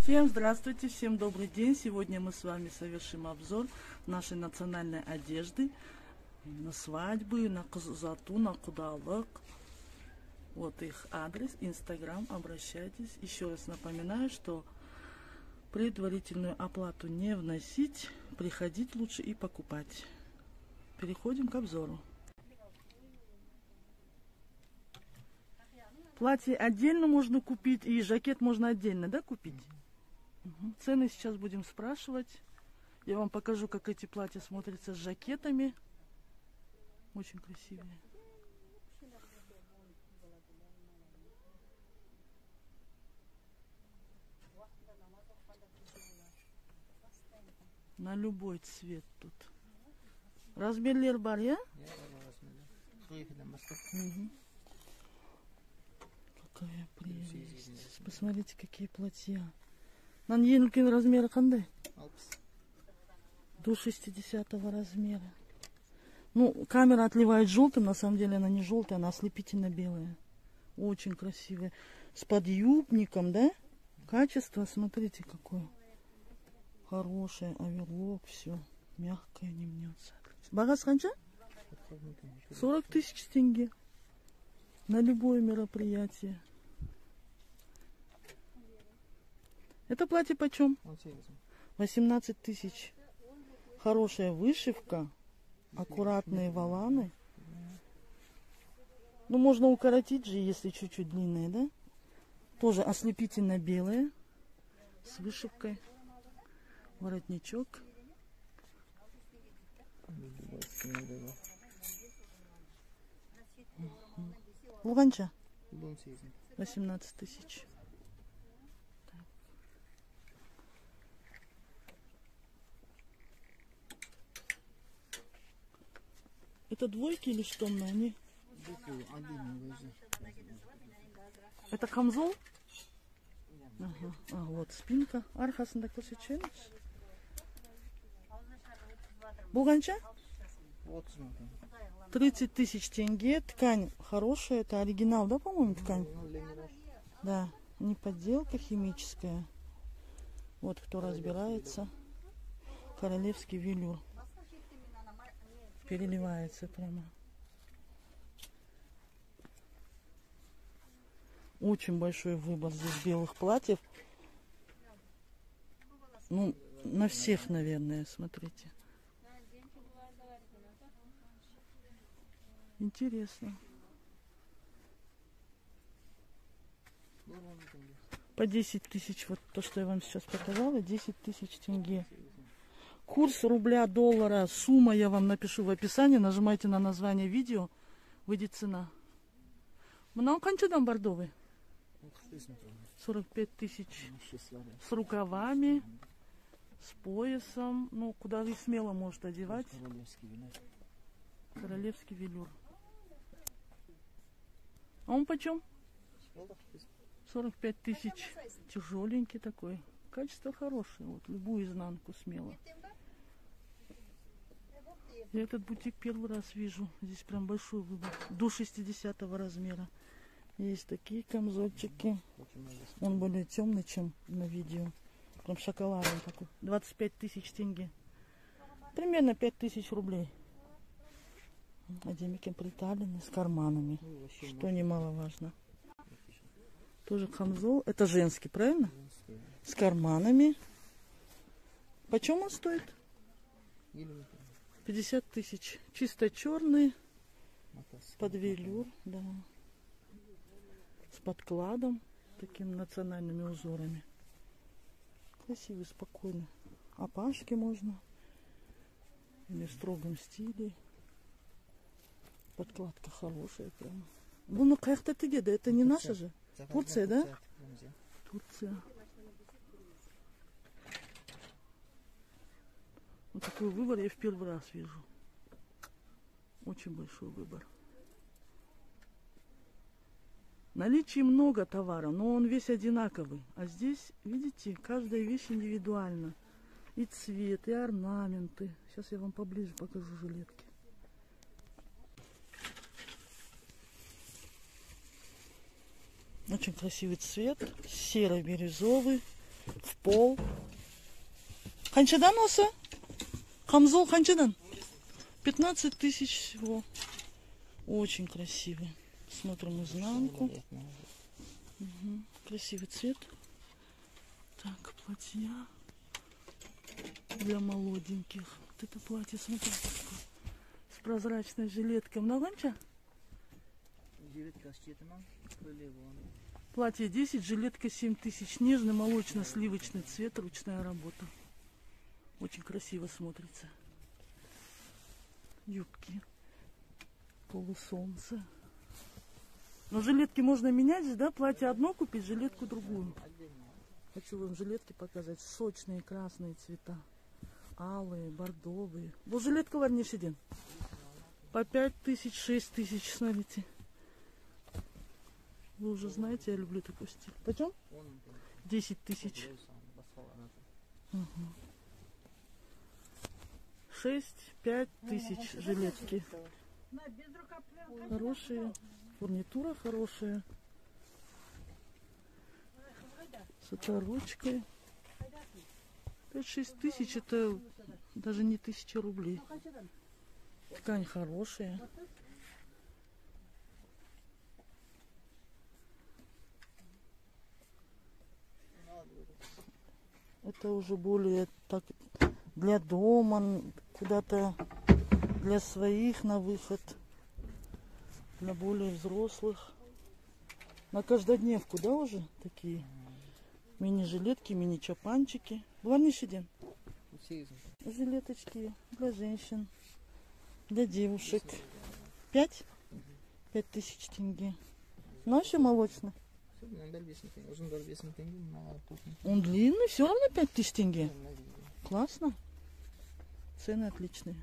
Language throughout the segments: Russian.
Всем здравствуйте, всем добрый день. Сегодня мы с вами совершим обзор нашей национальной одежды на свадьбы, на кызату, на кудалык. Вот их адрес, Инстаграм, обращайтесь. Еще раз напоминаю, что предварительную оплату не вносить, приходить лучше и покупать. Переходим к обзору. Платье отдельно можно купить и жакет можно отдельно, да, купить? Цены сейчас будем спрашивать. Я вам покажу, как эти платья смотрятся с жакетами. Очень красивые. На любой цвет тут. Размерлер бар, я? Какая прелесть. Посмотрите, какие платья. Нан ең үлкен размеры қандай? До 60-го размера. Ну, камера отливает желтым, на самом деле она не желтая, она ослепительно белая. Очень красивая. С подъюбником, да? Качество, смотрите, какое. Хорошее, оверлок, все. Мягкое, не мнется. Багаж қанша? 40 тысяч тенге. На любое мероприятие. Это платье почем? 18 тысяч. Хорошая вышивка. Аккуратные воланы. Ну, можно укоротить же, если чуть-чуть длинные, да? Тоже ослепительно белые. С вышивкой. Воротничок. Луганча? 18 тысяч. Это двойки или что на они? Это камзол? Ага. А вот спинка. Архасында көрсетшеңіз. Булганча? 30 тысяч тенге. Ткань хорошая. Это оригинал, да, по-моему, ткань? Да, не подделка химическая. Вот кто разбирается. Королевский велюр. Переливается прямо. Очень большой выбор здесь белых платьев. Ну, на всех, наверное, смотрите. Интересно. По 10 тысяч, вот то, что я вам сейчас показала, 10 тысяч тенге. Курс рубля, доллара, сумма я вам напишу в описании. Нажимайте на название видео, выйдет цена. Много кончадан бордовый? 45 тысяч. С рукавами, с поясом. Ну, куда вы смело можете одевать. Королевский велюр. А он почем? 45 тысяч. Тяжеленький такой. Качество хорошее. Вот любую изнанку смело. Я этот бутик первый раз вижу. Здесь прям большой выбор. До 60-го размера. Есть такие камзольчики. Он более темный, чем на видео. Прям шоколадный такой. 25 тысяч тенге. Примерно 5 тысяч рублей. Одемики приталены с карманами. Что немаловажно. Тоже камзол. Это женский, правильно? С карманами. Почем он стоит? 50 тысяч. Чисто черный. Под велюр, да. С подкладом. Такими национальными узорами. Красивый, спокойный. Опашки можно. Или в строгом стиле. Подкладка хорошая прям. Ну, как-то тыгеда. Это не наша же? Турция, да? Турция. Вот такой выбор я в первый раз вижу. Очень большой выбор. В наличии много товара, но он весь одинаковый. А здесь, видите, каждая вещь индивидуальна. И цвет, и орнаменты. Сейчас я вам поближе покажу жилетки. Очень красивый цвет. Серо-бирюзовый. В пол. Қаншадан осы? Камзол қаншадан? 15 тысяч всего. Очень красивый. Смотрим изнанку. Угу. Красивый цвет. Так, платья для молоденьких. Вот это платье, смотрите, с прозрачной жилеткой. Многонча? Платье 10, жилетка 7000. Нежный молочно-сливочный цвет, ручная работа. Очень красиво смотрится. Юбки. Полусолнце. Но жилетки можно менять, да? Платье одно купить, жилетку другую. Хочу вам жилетки показать. Сочные красные цвета. Алые, бордовые. Bu жилетка var neşedin? По 5000, 6000, смотрите. Вы уже знаете, я люблю такой стиль. Почем? 10 тысяч. 6-5 тысяч жилетки. Хорошие. Фурнитура хорошая. С оторочкой. 5-6 тысяч, это даже не 1000 рублей. Ткань хорошая. Это уже более так для дома, куда-то для своих на выход, для более взрослых. На каждодневку, да, уже такие мини-жилетки, мини-чапанчики. Главнейший жилеточки для женщин, для девушек. 5000 тенге. Но еще молочный. Он длинный, все равно 5000 тенге. Классно. Цены отличные.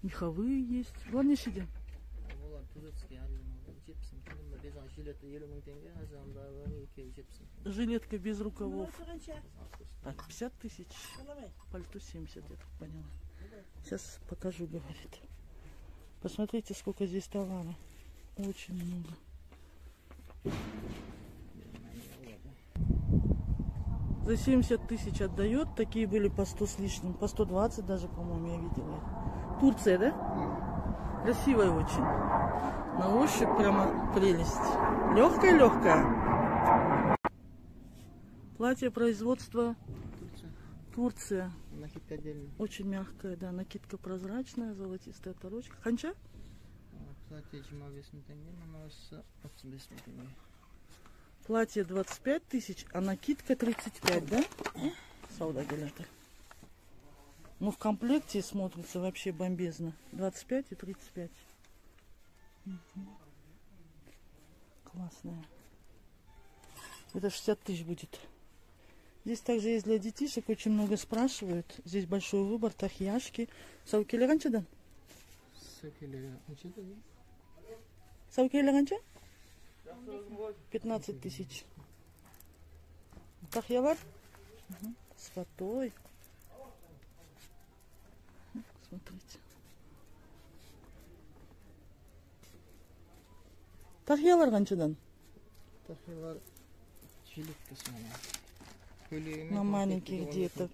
Меховые есть. Главнейший день. Жилетка без рукавов. Так, 50 тысяч. Пальто 70, я так поняла. Сейчас покажу, говорит. Посмотрите, сколько здесь товара. Очень много. За 70 тысяч отдает. Такие были по 100 с лишним. По 120 даже, по-моему, я видела их. Турция, да? Красивая очень. На ощупь прямо прелесть. Легкая-легкая. Платье производства Турция. Накидка отдельная. Очень мягкая, да. Накидка прозрачная, золотистая оторочка. Ханча? Платье 25 тенге, но с 35 тенге. Платье 25 тысяч, а накидка 35, да? Сауда галята. Ну, в комплекте смотрится вообще бомбезно. 25 и 35. Угу. Классная. Это 60 тысяч будет. Здесь также есть для детишек. Очень много спрашивают. Здесь большой выбор. Тахьяшки. Саукели раньше? Саукели раньше? 15 тысяч. Тахьявар? Угу. С фатой. Смотрите. Тахьявар раньшедан? Тахьявар жилетка смотря. На маленьких где-то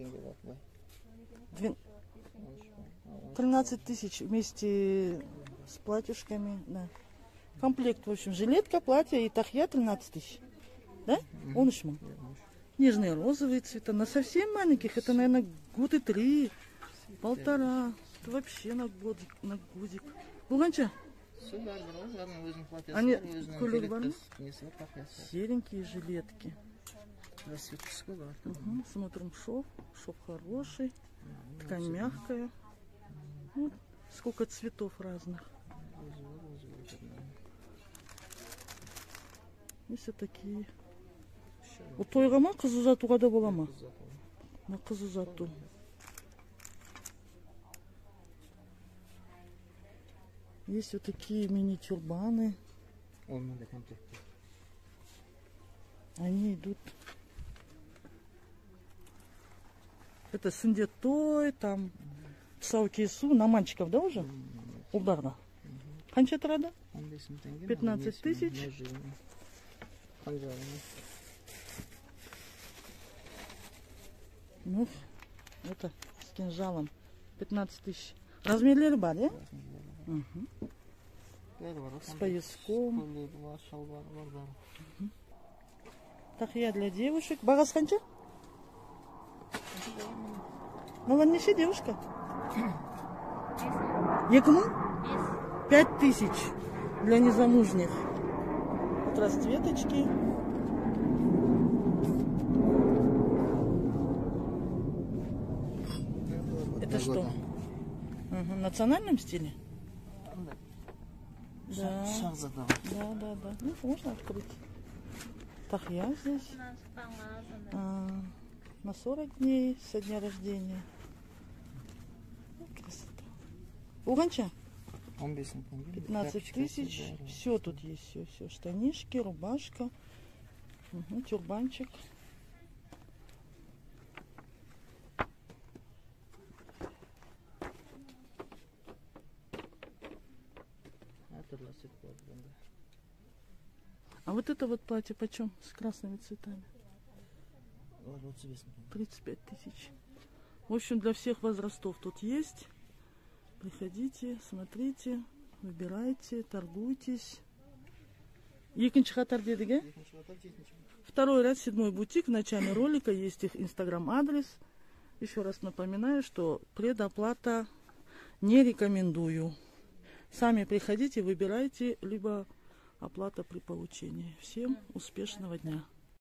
13 тысяч вместе с платьюшками, да. Комплект, в общем, жилетка, платье и тахья 13 тысяч. Да? Он еще. Нежные розовые цвета. На совсем маленьких это, наверное, годы 3, 1,5. Это вообще на годик. Буганча? Они кулюрбаны? Серенькие жилетки. Угу, смотрим шов. Шов хороший. Ткань мягкая. Вот. Сколько цветов разных. Есть вот такие. Вот тойға ма, қыз ұзатуға да бола ма? Қыз ұзату. Есть вот такие мини-тюрбаны. Они идут. Это сындетой, там саукесу, на мальчиков, да, уже? Ударно. Қанша тұрады? 15 тысяч. Ну, это с кинжалом. 15 тысяч. Размерлері бар, иә? Мгм. С пояском. Тахия для девушек. Бағасы қанша? Маған неше, девушка? 2000? 5000 для незамужних. Вот расцветочки. Это что? Ага, в национальном стиле? Да. Да. Ну, можно открыть. Тахья здесь. На 40 дней со дня рождения. Красота. Уганча? 15 тысяч. Все тут есть. Все. Штанишки, рубашка. Угу, тюрбанчик. А вот это вот платье почем с красными цветами? 35 тысяч. В общем, для всех возрастов тут есть. Приходите, смотрите, выбирайте, торгуйтесь. Екінші қатар дедік, а? Второй ряд, 7-й бутик. В начале ролика есть их инстаграм-адрес. Еще раз напоминаю, что предоплата не рекомендую. Сами приходите, выбирайте, либо оплата при получении. Всем успешного дня!